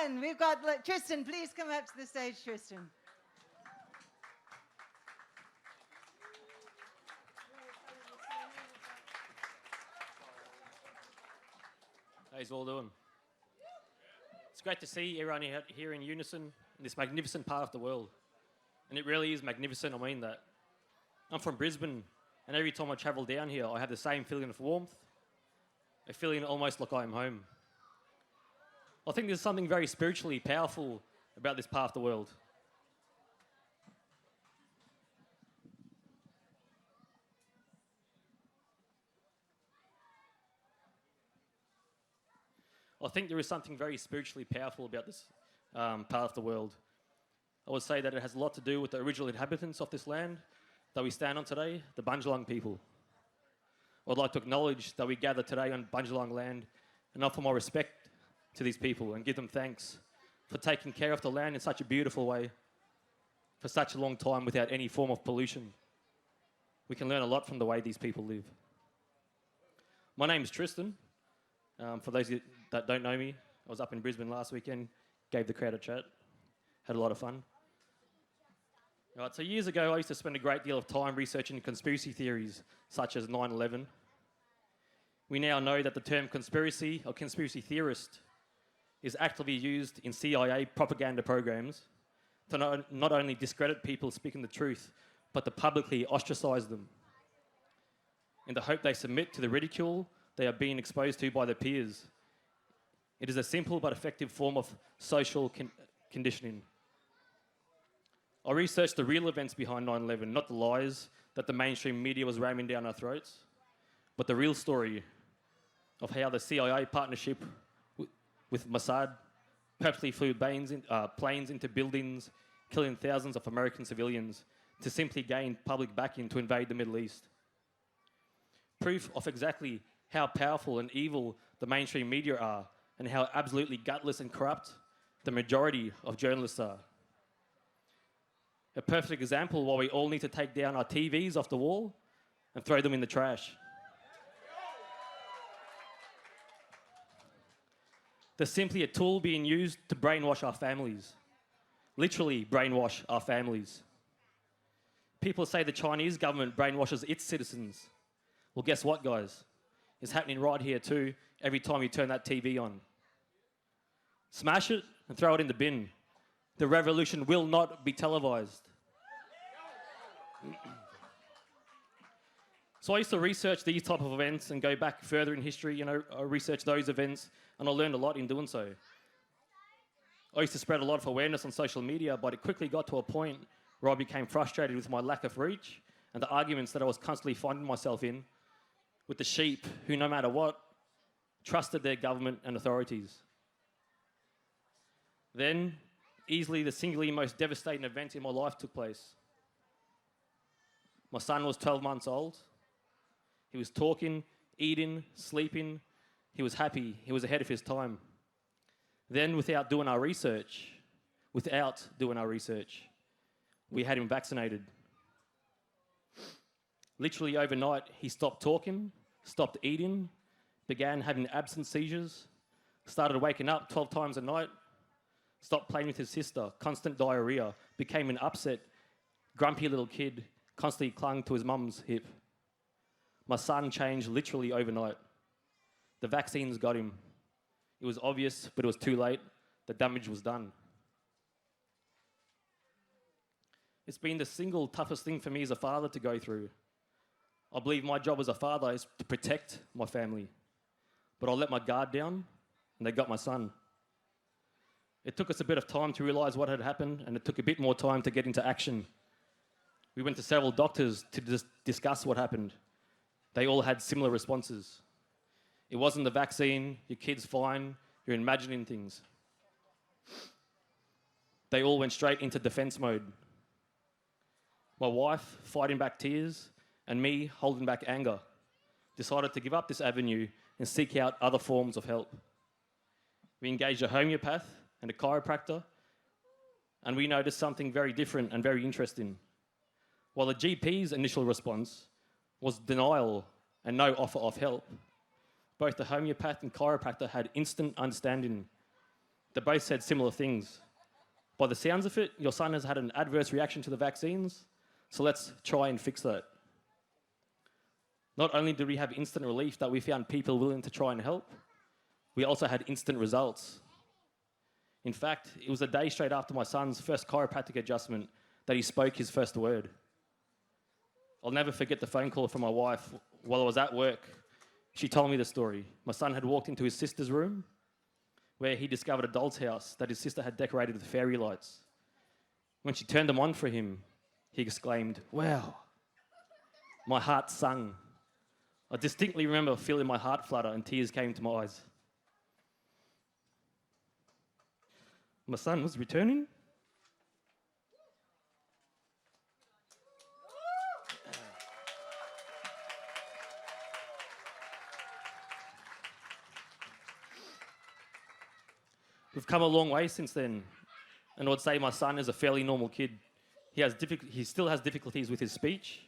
And we've got Tristan. Please come up to the stage, Tristan. How's all doing? It's great to see everyone here in unison in this magnificent part of the world. And it really is magnificent, I mean that. I'm from Brisbane, and every time I travel down here, I have the same feeling of warmth, a feeling almost like I am home. I think there's something very spiritually powerful about this part of the world. I think there is something very spiritually powerful about this part of the world. I would say that it has a lot to do with the original inhabitants of this land that we stand on today, the Bundjalung people. I'd like to acknowledge that we gather today on Bundjalung land and offer my respect to these people and give them thanks for taking care of the land in such a beautiful way for such a long time without any form of pollution. We can learn a lot from the way these people live. My name is Tristan. For those that don't know me, I was up in Brisbane last weekend, gave the crowd a chat, had a lot of fun. Right, so years ago, I used to spend a great deal of time researching conspiracy theories, such as 9/11. We now know that the term conspiracy or conspiracy theorist is actively used in CIA propaganda programs to not only discredit people speaking the truth, but to publicly ostracize them in the hope they submit to the ridicule they are being exposed to by their peers. It is a simple but effective form of social conditioning. I researched the real events behind 9/11, not the lies that the mainstream media was ramming down our throats, but the real story of how the CIA partnership with Mossad purposely flew planes into buildings, killing thousands of American civilians to simply gain public backing to invade the Middle East. Proof of exactly how powerful and evil the mainstream media are and how absolutely gutless and corrupt the majority of journalists are. A perfect example why we all need to take down our TVs off the wall and throw them in the trash. They're simply a tool being used to brainwash our families. Literally brainwash our families. People say the Chinese government brainwashes its citizens. Well, guess what, guys? It's happening right here too, every time you turn that TV on. Smash it and throw it in the bin. The revolution will not be televised. So I used to research these type of events and go back further in history. I researched those events and I learned a lot in doing so. I used to spread a lot of awareness on social media, but it quickly got to a point where I became frustrated with my lack of reach and the arguments that I was constantly finding myself in with the sheep who, no matter what, trusted their government and authorities. Then, easily the singularly most devastating event in my life took place. My son was 12 months old. He was talking, eating, sleeping. He was happy. He was ahead of his time. Then, without doing our research, we had him vaccinated. Literally overnight, he stopped talking, stopped eating, began having absent seizures, started waking up 12 times a night, stopped playing with his sister, constant diarrhea, became an upset, grumpy little kid, constantly clung to his mum's hip. My son changed literally overnight. The vaccines got him. It was obvious, but it was too late. The damage was done. It's been the single toughest thing for me as a father to go through. I believe my job as a father is to protect my family. But I let my guard down, and they got my son. It took us a bit of time to realise what had happened, and it took a bit more time to get into action. We went to several doctors to discuss what happened. They all had similar responses. It wasn't the vaccine, your kid's fine, you're imagining things. They all went straight into defence mode. My wife, fighting back tears, and me, holding back anger, decided to give up this avenue and seek out other forms of help. We engaged a homeopath and a chiropractor, and we noticed something very different and very interesting. While the GP's initial response was denial and no offer of help, both the homeopath and chiropractor had instant understanding. They both said similar things. By the sounds of it, your son has had an adverse reaction to the vaccines, so let's try and fix that. Not only did we have instant relief that we found people willing to try and help, we also had instant results. In fact, it was a day straight after my son's first chiropractic adjustment that he spoke his first word. I'll never forget the phone call from my wife while I was at work. She told me the story. My son had walked into his sister's room where he discovered a doll's house that his sister had decorated with fairy lights. When she turned them on for him, he exclaimed, "Wow." My heart sung. I distinctly remember feeling my heart flutter and tears came to my eyes. My son was returning. We've come a long way since then, and I would say my son is a fairly normal kid. He still has difficulties with his speech,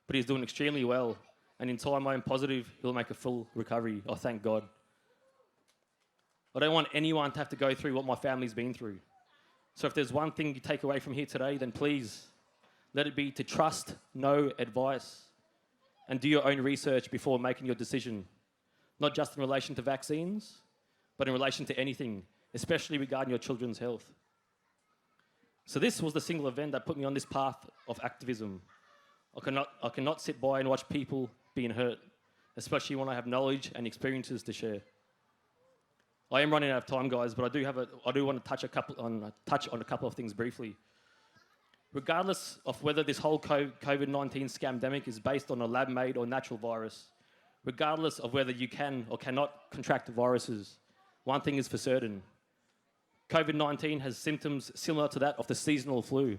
but he's doing extremely well, and in time I am positive he'll make a full recovery. I thank God. I don't want anyone to have to go through what my family's been through. So if there's one thing you take away from here today, then please let it be to trust no advice and do your own research before making your decision, not just in relation to vaccines, but in relation to anything, especially regarding your children's health. So this was the single event that put me on this path of activism. I cannot sit by and watch people being hurt, especially when I have knowledge and experiences to share. I am running out of time, guys, but I do want to touch on a couple of things briefly. Regardless of whether this whole COVID-19 scamdemic is based on a lab-made or natural virus, regardless of whether you can or cannot contract viruses, one thing is for certain. COVID-19 has symptoms similar to that of the seasonal flu,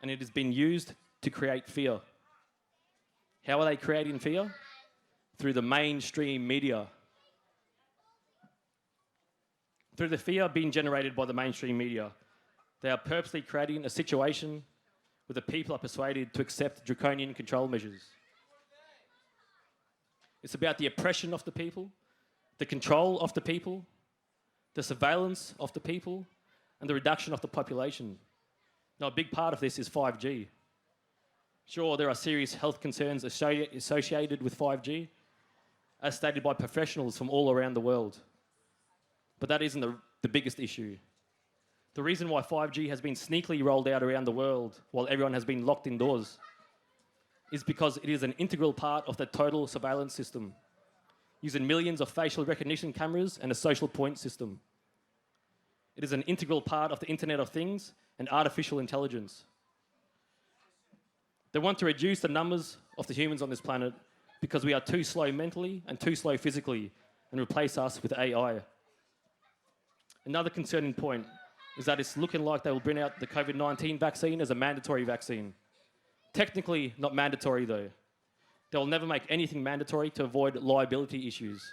and it has been used to create fear. How are they creating fear? Through the mainstream media. Through the fear being generated by the mainstream media, they are purposely creating a situation where the people are persuaded to accept draconian control measures. It's about the oppression of the people, the control of the people, the surveillance of the people, and the reduction of the population. Now, a big part of this is 5G. Sure, there are serious health concerns associated with 5G, as stated by professionals from all around the world. But that isn't the biggest issue. The reason why 5G has been sneakily rolled out around the world while everyone has been locked indoors is because it is an integral part of the total surveillance system, using millions of facial recognition cameras and a social point system. It is an integral part of the Internet of Things and artificial intelligence. They want to reduce the numbers of the humans on this planet because we are too slow mentally and too slow physically, and replace us with AI. Another concerning point is that it's looking like they will bring out the COVID-19 vaccine as a mandatory vaccine. Technically not mandatory though. They will never make anything mandatory to avoid liability issues.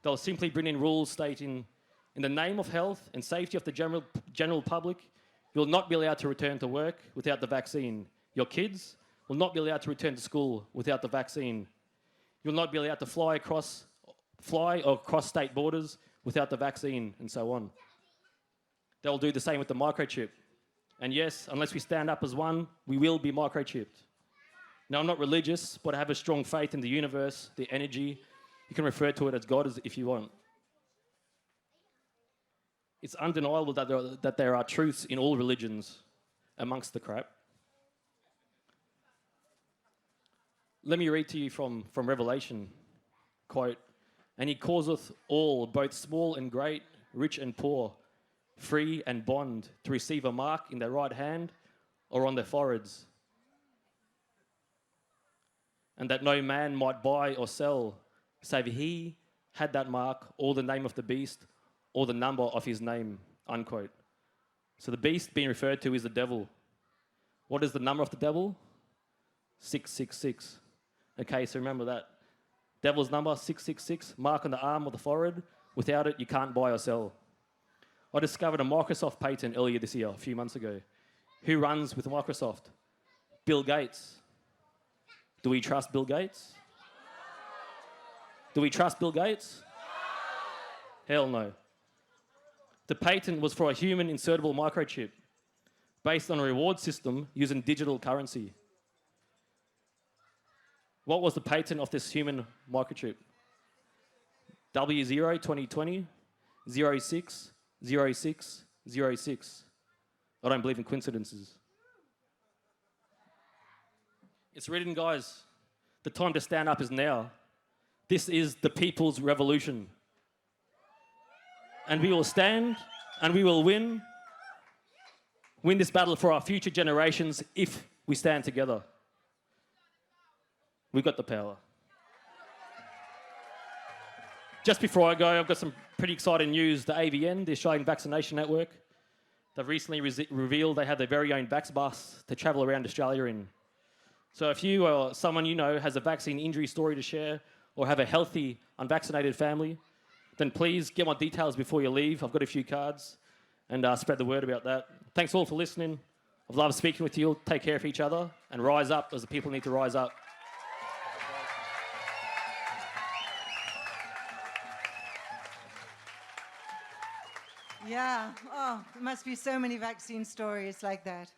They'll simply bring in rules stating, in the name of health and safety of the general public, you will not be allowed to return to work without the vaccine. Your kids will not be allowed to return to school without the vaccine. You'll not be allowed to fly or cross state borders without the vaccine, and so on. They'll do the same with the microchip. And yes, unless we stand up as one, we will be microchipped. Now, I'm not religious, but I have a strong faith in the universe, the energy. You can refer to it as God if you want. It's undeniable that there are truths in all religions amongst the crap. Let me read to you from Revelation. Quote, "And he causeth all, both small and great, rich and poor, free and bond, to receive a mark in their right hand or on their foreheads, and that no man might buy or sell, save he had that mark, or the name of the beast, or the number of his name," unquote. So the beast being referred to is the devil. What is the number of the devil? 666. Okay, so remember that. Devil's number, 666, mark on the arm or the forehead. Without it, you can't buy or sell. I discovered a Microsoft patent earlier this year, a few months ago. Who runs with Microsoft? Bill Gates. Do we trust Bill Gates? Do we trust Bill Gates? Hell no. The patent was for a human insertable microchip based on a reward system using digital currency. What was the patent of this human microchip? W0 2020 06 06 06. I don't believe in coincidences. It's written, guys. The time to stand up is now. This is the people's revolution. And we will stand and we will win this battle for our future generations if we stand together. We've got the power. Just before I go, I've got some pretty exciting news. The AVN, the Australian Vaccination Network, they've recently revealed they have their very own Vax bus to travel around Australia in. So if you or someone you know has a vaccine injury story to share or have a healthy, unvaccinated family, then please get my details before you leave. I've got a few cards and spread the word about that. Thanks all for listening. I've loved speaking with you. Take care of each other and rise up as the people need to rise up. Yeah. Oh, there must be so many vaccine stories like that.